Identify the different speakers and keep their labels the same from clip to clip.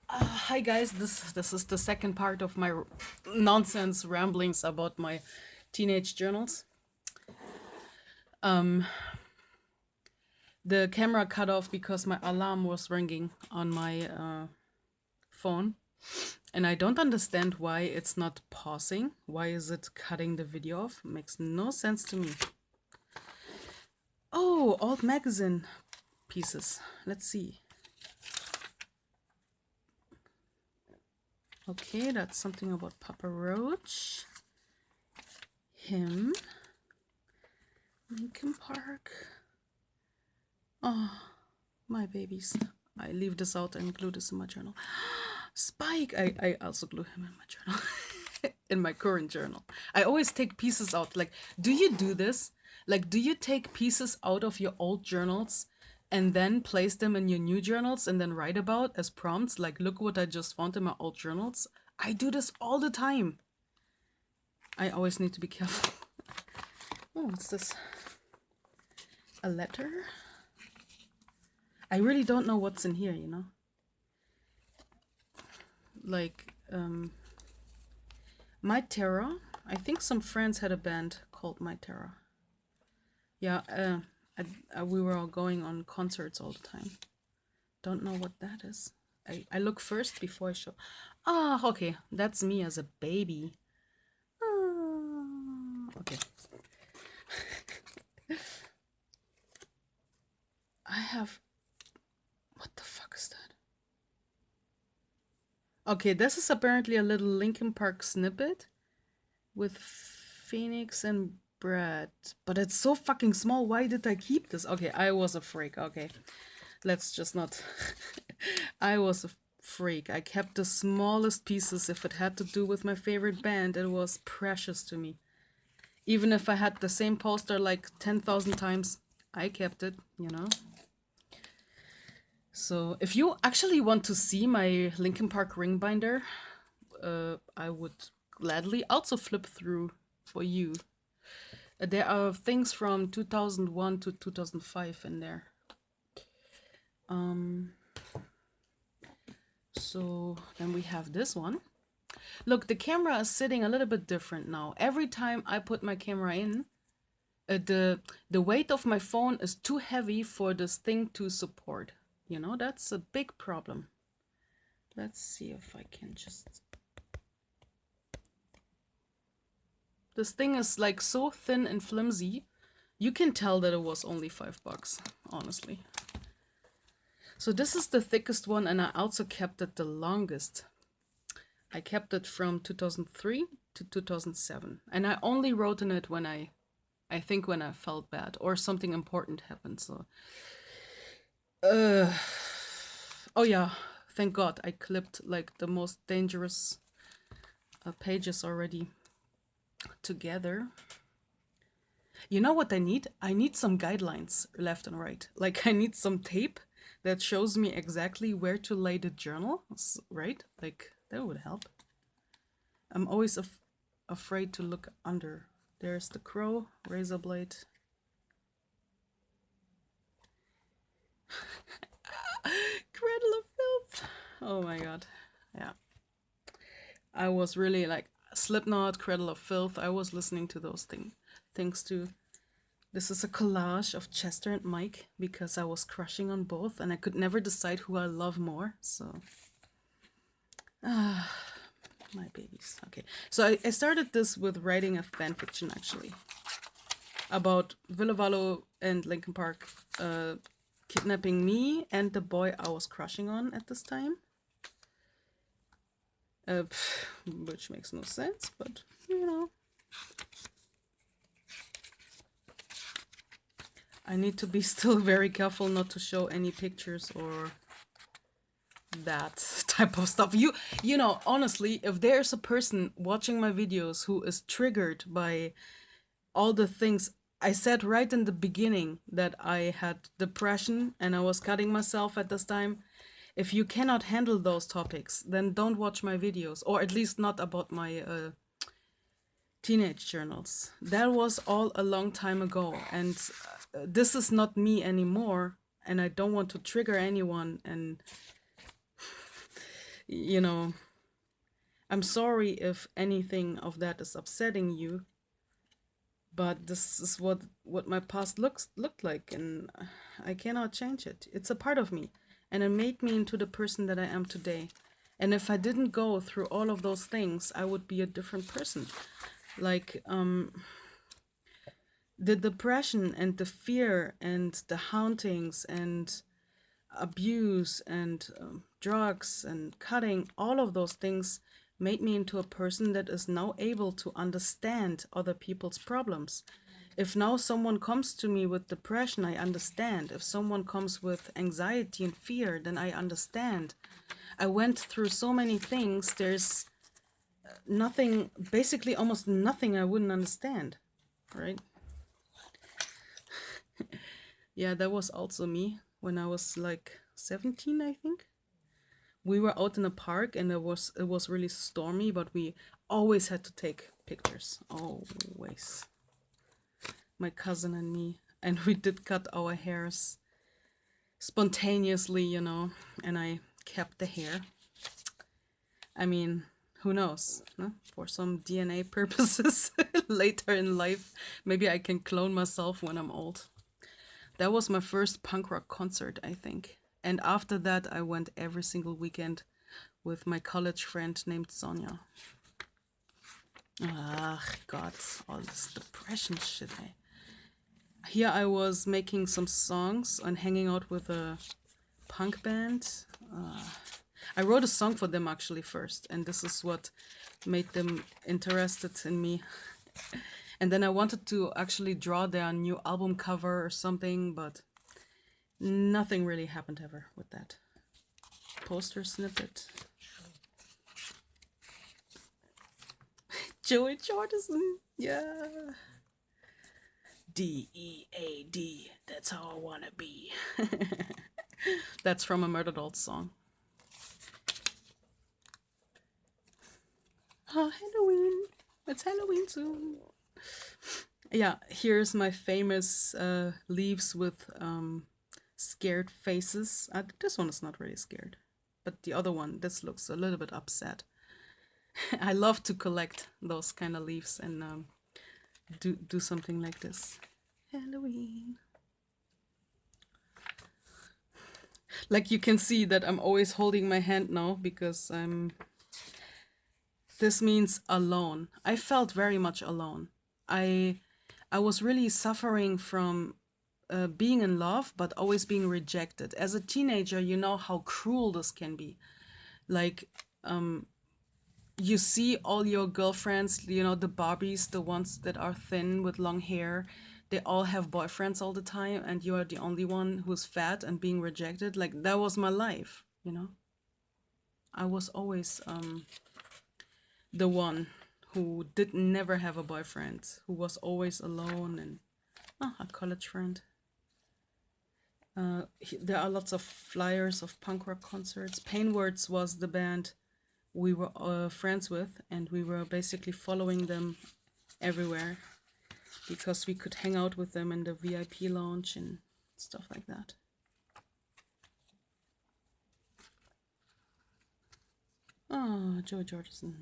Speaker 1: Hi guys, this is the second part of my nonsense ramblings about my teenage journals. The camera cut off because my alarm was ringing on my phone, and I don't understand why it's not pausing. Why is it cutting the video off? Makes no sense to me. Oh, old magazine pieces. Let's see. Okay, that's something about Papa Roach. Him. Linkin Park. Oh, my babies. I leave this out and glue this in my journal. Spike! I also glue him in my journal. In my current journal. I always take pieces out. Like, do you do this? Like, do you take pieces out of your old journals and then place them in your new journals and then write about as prompts? Like, look what I just found in my old journals. I do this all the time. I always need to be careful. Oh, what's this? A letter? I really don't know what's in here, you know? Like, My Terror. I think some friends had a band called My Terror. Yeah, we were all going on concerts all the time. Don't know what that is. I look first before I show. Ah, okay. That's me as a baby. Okay. I have... What the fuck is that? Okay, this is apparently a little Linkin Park snippet with Phoenix and Brad. But it's so fucking small. Why did I keep this? Okay, I was a freak. Okay, let's just not... I was a freak. I kept the smallest pieces. If it had to do with my favorite band, it was precious to me. Even if I had the same poster like 10,000 times, I kept it, you know? So if you actually want to see my Linkin Park ring binder, I would gladly also flip through for you. There are things from 2001 to 2005 in there. So then we have this one. Look, the camera is sitting a little bit different now. Every time I put my camera in, the weight of my phone is too heavy for this thing to support. You know, that's a big problem. Let's see if I can just... This thing is like so thin and flimsy. You can tell that it was only $5, honestly. So this is the thickest one, and I also kept it the longest. I kept it from 2003 to 2007. And I only wrote in it when I think when I felt bad or something important happened. So, oh yeah, thank God I clipped like the most dangerous pages already together. You know what I need? I need some guidelines left and right. Like I need some tape that shows me exactly where to lay the journal, right? Like that would help. I'm always afraid to look under. There's the crow, razor blade. Cradle of Filth. Oh my god. Yeah. I was really like Slipknot, Cradle of Filth. I was listening to those things too. This is a collage of Chester and Mike because I was crushing on both and I could never decide who I love more. So, my babies. Okay, so I started this with writing a fanfiction actually about Ville and Linkin Park kidnapping me and the boy I was crushing on at this time. Which makes no sense, but you know. I need to be still very careful not to show any pictures or that type of stuff. You know, honestly, if there's a person watching my videos who is triggered by all the things I said right in the beginning, that I had depression and I was cutting myself at this time, if you cannot handle those topics, then don't watch my videos, or at least not about my teenage journals. That was all a long time ago, and this is not me anymore. and I don't want to trigger anyone, and you know, I'm sorry if anything of that is upsetting you, but this is what my past looked like, and I cannot change it. It's a part of me, and it made me into the person that I am today. And if I didn't go through all of those things, I would be a different person. Like the depression and the fear and the hauntings and abuse and drugs and cutting, all of those things made me into a person that is now able to understand other people's problems. If now someone comes to me with depression, I understand. If someone comes with anxiety and fear, then I understand. I went through so many things. There's nothing, basically almost nothing I wouldn't understand, right? Yeah, that was also me when I was like 17, I think. We were out in a park and it was really stormy, but we always had to take pictures. Always. My cousin and me. And we did cut our hairs spontaneously, you know, and I kept the hair. I mean, who knows? No? For some DNA purposes later in life, maybe I can clone myself when I'm old. That was my first punk rock concert, I think. And after that, I went every single weekend with my college friend named Sonia. Ah, God, all this depression shit. Here I was making some songs and hanging out with a punk band. I wrote a song for them actually first, and this is what made them interested in me. And then I wanted to actually draw their new album cover or something, but nothing really happened ever with that. Poster snippet. Joey Jordison, yeah. D-E-A-D, that's how I wanna be. That's from a Murder Dolls song. Oh, Halloween. It's Halloween soon. Yeah, here's my famous leaves with scared faces. This one is not really scared, but the other one, this looks a little bit upset. I love to collect those kind of leaves and do something like this. Halloween. Like you can see that I'm always holding my hand now because this means alone. I felt very much alone. I was really suffering from being in love, but always being rejected. As a teenager, you know how cruel this can be. Like, you see all your girlfriends, you know, the Barbies, the ones that are thin with long hair, they all have boyfriends all the time, and you are the only one who's fat and being rejected. Like, that was my life, you know? I was always the one who did never have a boyfriend, who was always alone, and a college friend. There are lots of flyers of punk rock concerts. Painwords was the band we were friends with, and we were basically following them everywhere because we could hang out with them in the VIP lounge and stuff like that. Oh, Joe Jordison.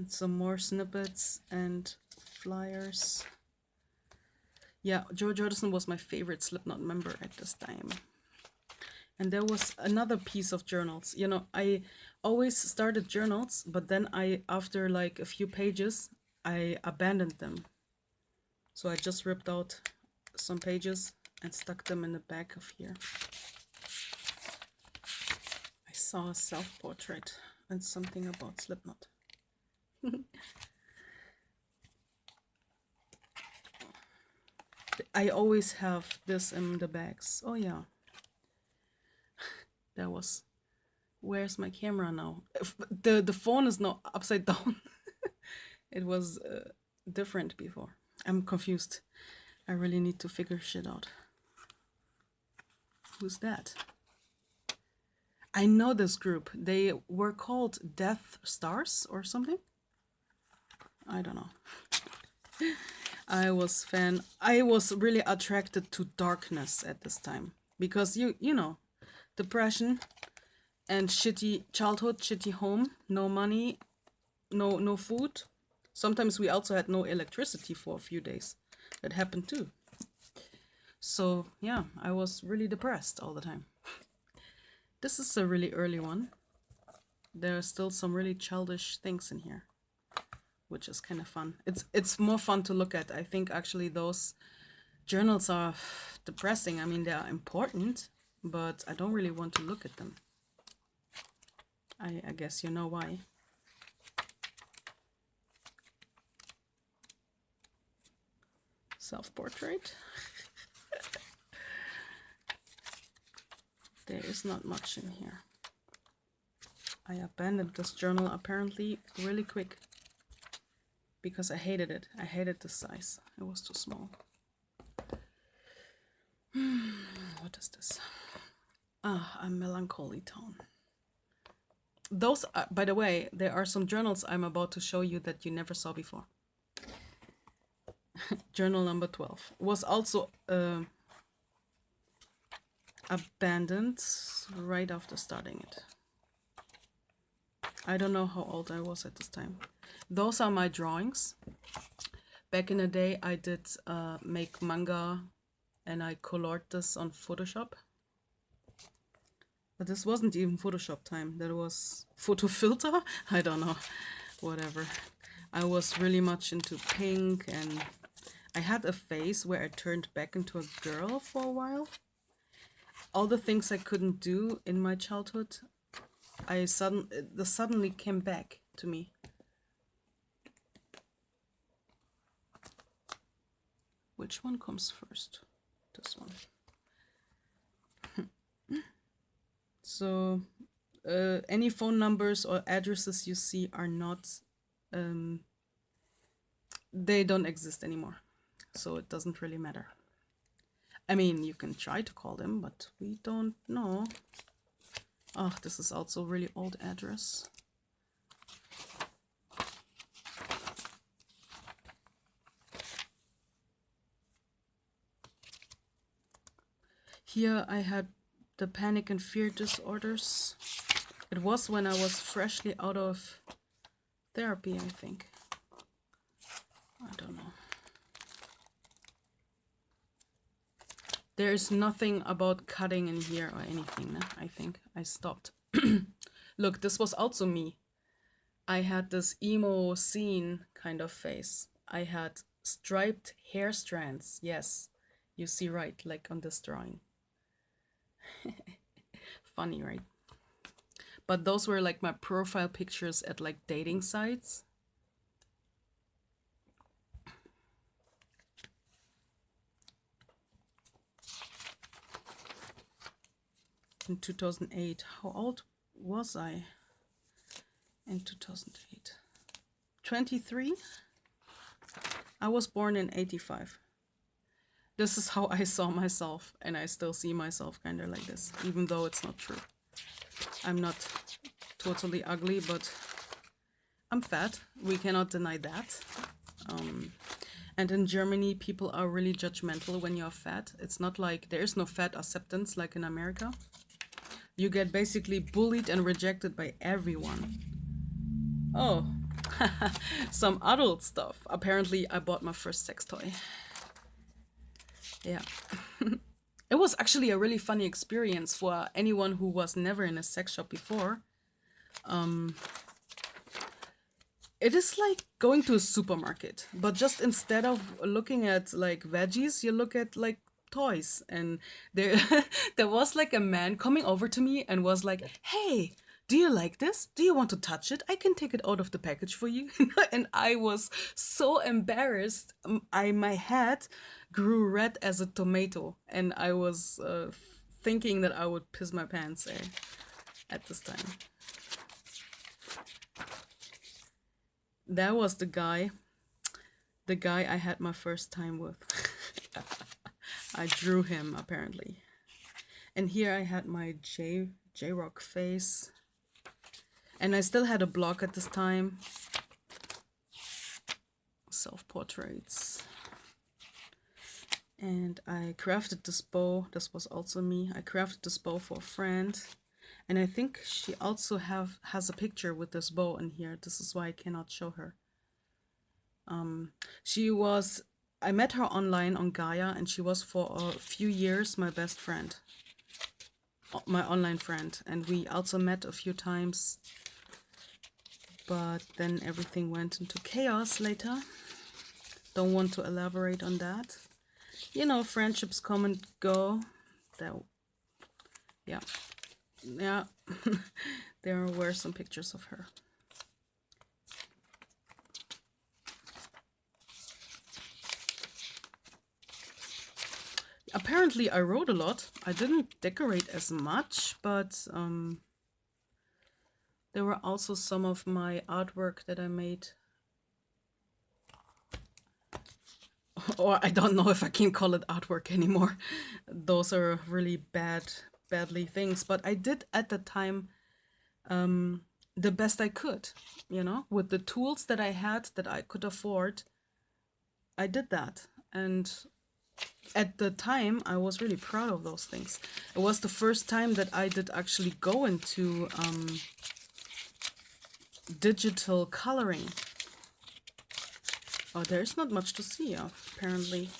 Speaker 1: Some more snippets and flyers. Yeah, Joe Jordison was my favorite Slipknot member at this time. And there was another piece of journals. You know, I always started journals, but then after like a few pages, I abandoned them. So I just ripped out some pages and stuck them in the back of here. I saw a self-portrait and something about Slipknot. I always have this in the bags. Oh yeah. That was... Where's my camera now? The phone is now upside down. It was different before. I'm confused. I really need to figure shit out. Who's that? I know this group. They were called Death Stars or something. I don't know. I was really attracted to darkness at this time because you know, depression and shitty childhood, shitty home, no money, no food. Sometimes we also had no electricity for a few days. That happened too. So yeah, I was really depressed all the time. This is a really early one. There are still some really childish things in here, which is kind of fun. It's more fun to look at. I think actually those journals are depressing. I mean, they are important, but I don't really want to look at them. I guess you know why. Self-portrait. There is not much in here. I abandoned this journal apparently really quick because I hated it. I hated the size. It was too small. What is this? Ah, a melancholy tone. Those, by the way, there are some journals I'm about to show you that you never saw before. Journal number 12 was also abandoned right after starting it. I don't know how old I was at this time. Those are my drawings. Back in the day, I did make manga and I colored this on Photoshop. But this wasn't even Photoshop time. That was photo filter. I don't know. Whatever. I was really much into pink and I had a phase where I turned back into a girl for a while. All the things I couldn't do in my childhood, they suddenly came back to me. Which one comes first? This one. So any phone numbers or addresses you see are not, they don't exist anymore. So it doesn't really matter. I mean, you can try to call them, but we don't know. Oh, this is also a really old address. Here I had the panic and fear disorders. It was when I was freshly out of therapy, I think. I don't know. There is nothing about cutting in here or anything, I think. I stopped. Look, this was also me. I had this emo scene kind of face. I had striped hair strands. Yes, you see right, like on this drawing. Funny, right? But those were like my profile pictures at like dating sites. In 2008. How old was I in 2008? 23? I was born in 85. This is how I saw myself, and I still see myself kind of like this, even though it's not true. I'm not totally ugly, but I'm fat. We cannot deny that. And in Germany, people are really judgmental when you're fat. It's not like there is no fat acceptance like in America. You get basically bullied and rejected by everyone. Oh, some adult stuff. Apparently, I bought my first sex toy. Yeah. It was actually a really funny experience for anyone who was never in a sex shop before. It is like going to a supermarket, but just instead of looking at like veggies, you look at like toys. And there there was like a man coming over to me and was like, "Hey, do you like this? Do you want to touch it? I can take it out of the package for you." And I was so embarrassed. My head grew red as a tomato, and I was thinking that I would piss my pants at this time. That was the guy I had my first time with. I drew him apparently. And here I had my J-Rock face. And I still had a blog at this time. Self-portraits. And I crafted this bow. This was also me. I crafted this bow for a friend. And I think she also has a picture with this bow in here. This is why I cannot show her. She was, I met her online on Gaia, and she was for a few years my best friend. My online friend. And we also met a few times. But then everything went into chaos later. Don't want to elaborate on that. You know, friendships come and go. That, yeah. Yeah. There were some pictures of her. Apparently I wrote a lot. I didn't decorate as much, but there were also some of my artwork that I made. Or I don't know if I can call it artwork anymore. Those are really badly things. But I did at the time the best I could, you know, with the tools that I had that I could afford. I did that. And at the time, I was really proud of those things. It was the first time that I did actually go into digital coloring. Oh, there's not much to see of, apparently.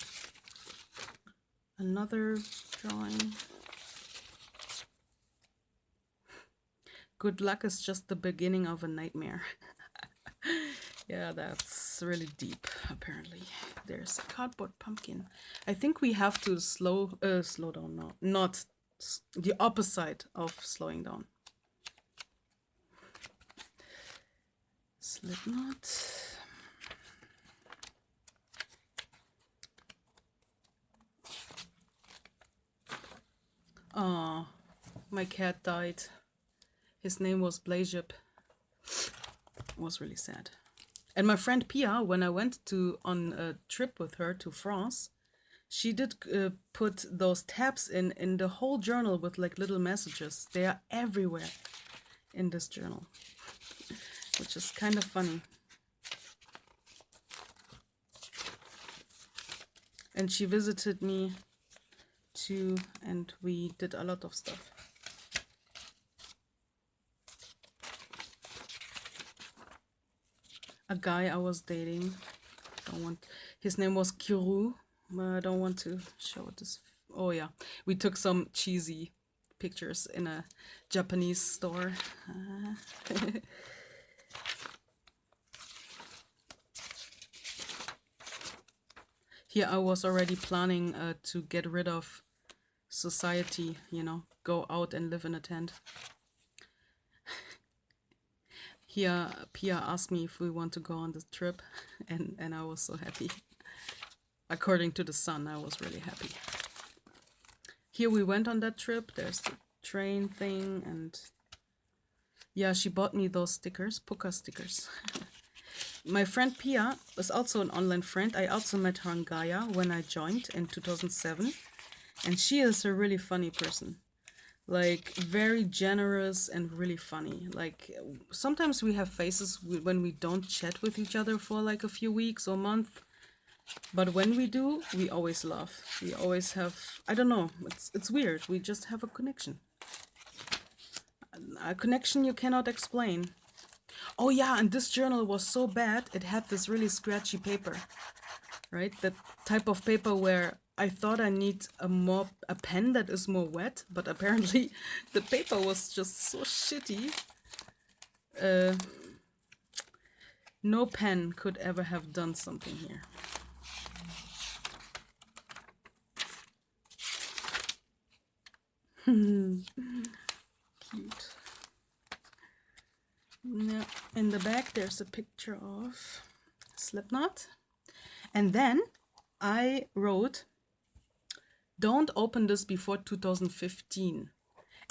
Speaker 1: Another drawing. Good luck is just the beginning of a nightmare. Yeah, that's really deep, apparently. There's a cardboard pumpkin. I think we have to slow down now. Not the opposite of slowing down. Slipknot. Oh, my cat died. His name was Blazip. It was really sad. And my friend Pia, when I went on a trip with her to France, she did put those tabs in the whole journal with like little messages. They are everywhere in this journal, which is kind of funny. And she visited me too, and we did a lot of stuff. A guy I was dating. His name was Kiru. I don't want to show this. Oh yeah, we took some cheesy pictures in a Japanese store. Here I was already planning to get rid of society, you know, go out and live in a tent. Here Pia asked me if we want to go on this trip, and I was so happy. According to the sun, I was really happy. Here we went on that trip. There's the train thing, and yeah, she bought me those stickers, Puka stickers. My friend Pia was also an online friend. I also met her on Gaia when I joined in 2007, and she is a really funny person. Like, very generous and really funny. Like, sometimes we have phases when we don't chat with each other for like a few weeks or month. But when we do, we always laugh. We always have, I don't know, it's weird. We just have a connection. A connection you cannot explain. Oh yeah, and this journal was so bad, it had this really scratchy paper. Right? That type of paper where I thought I need a pen that is more wet, but apparently the paper was just so shitty. No pen could ever have done something here. Cute. Now, in the back there's a picture of Slipknot. And then I wrote, "Don't open this before 2015.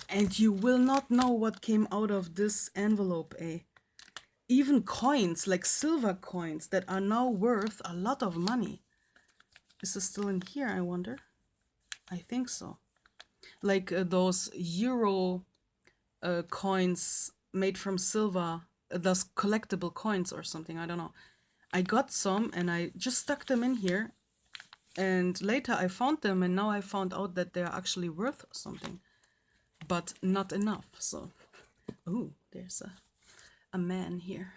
Speaker 1: And you will not know what came out of this envelope, eh? Even coins, like silver coins, that are now worth a lot of money." Is this still in here, I wonder? I think so. Like those euro coins made from silver, those collectible coins or something, I don't know. I got some and I just stuck them in here, And later I found them, and now I found out that they're actually worth something, but not enough. So, oh, there's a man here.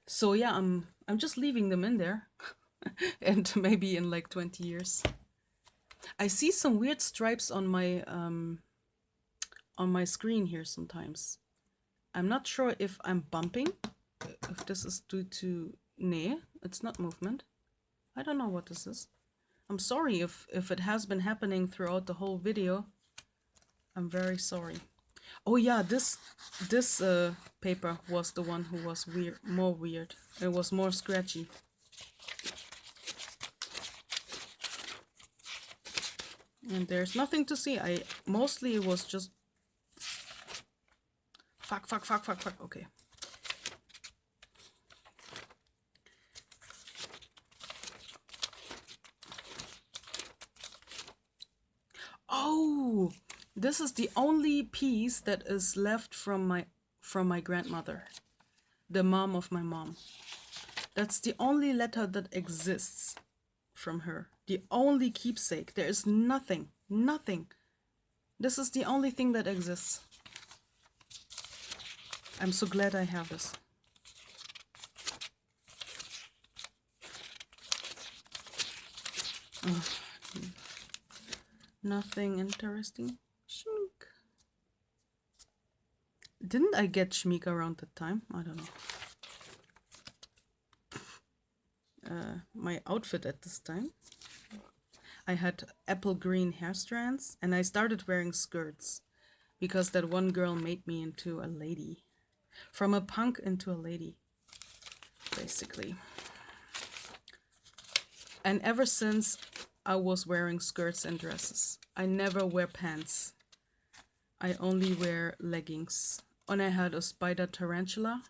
Speaker 1: So yeah, I'm just leaving them in there, and maybe in like 20 years. I see some weird stripes on my screen here sometimes. I'm not sure if I'm bumping, if this is due to... Nee, it's not movement. I don't know what this is. I'm sorry if it has been happening throughout the whole video. I'm very sorry. Oh yeah, this paper was the one who was more weird. It was more scratchy. And there's nothing to see. Mostly it was just... Fuck. Okay. Oh, this is the only piece that is left from my grandmother, the mom of my mom. That's the only letter that exists from her. The only keepsake. There is nothing. This is the only thing that exists. I'm so glad I have this. Oh, nothing interesting. Schmeek. Didn't I get Schmeek around that time? I don't know. My outfit at this time. I had apple green hair strands, and I started wearing skirts because that one girl made me into a lady. From a punk into a lady, basically. And ever since, I was wearing skirts and dresses. I never wear pants. I only wear leggings. And I had a spider tarantula.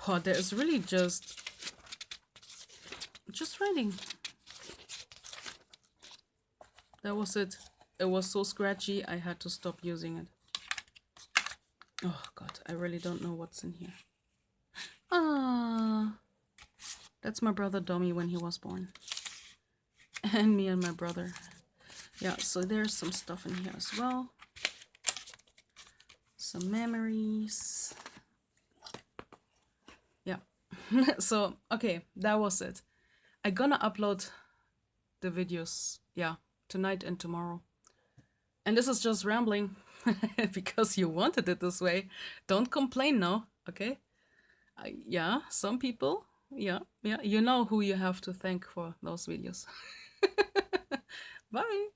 Speaker 1: Oh, there is really just writing. That was it. It was so scratchy, I had to stop using it. Oh god, I really don't know what's in here. Ah, that's my brother Dommy when he was born. And me and my brother. Yeah, so there's some stuff in here as well. Some memories. Yeah. So, okay, that was it. I'm gonna upload the videos, yeah, tonight and tomorrow. And this is just rambling because you wanted it this way. Don't complain now, okay? Yeah, some people, yeah, you know who you have to thank for those videos. Bye.